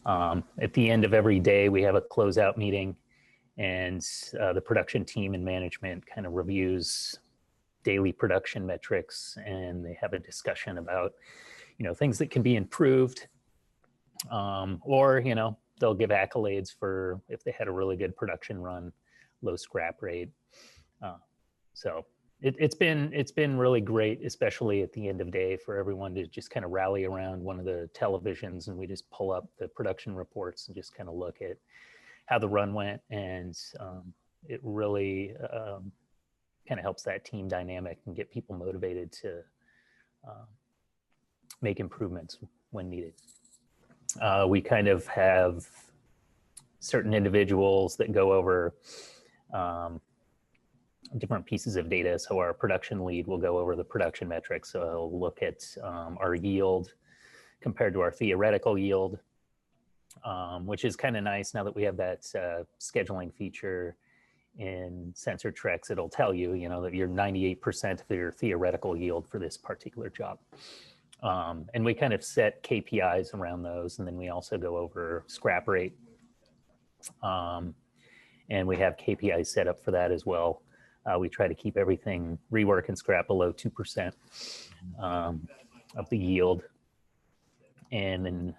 At the end of every day, we have a closeout meeting, and the production team and management kind of reviews daily production metrics, and they have a discussion about, things that can be improved, or, they'll give accolades for if they had a really good production run, low scrap rate. So it's been really great, especially at the end of day, for everyone to just kind of rally around one of the televisions, and we just pull up the production reports and just kind of look at how the run went, and it really kind of helps that team dynamic and get people motivated to make improvements when needed. We kind of have certain individuals that go over different pieces of data. So our production lead will go over the production metrics. So he'll look at our yield compared to our theoretical yield, which is kind of nice now that we have that scheduling feature in sensor tracks. It'll tell you, that you're 98% of your theoretical yield for this particular job. And we kind of set KPIs around those. And then we also go over scrap rate. And we have KPIs set up for that as well. We try to keep everything rework and scrap below 2% of the yield. And then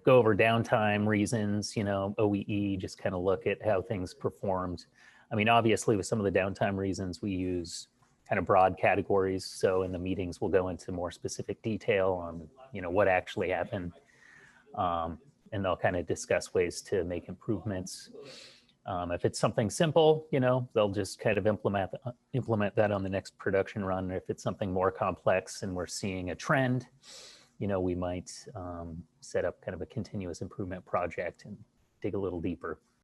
go over downtime reasons, OEE, just kind of look at how things performed. I mean, obviously with some of the downtime reasons, we use kind of broad categories. So in the meetings, we'll go into more specific detail on, what actually happened. And they'll kind of discuss ways to make improvements. If it's something simple, they'll just kind of implement that on the next production run. If it's something more complex and we're seeing a trend, we might set up kind of a continuous improvement project and dig a little deeper.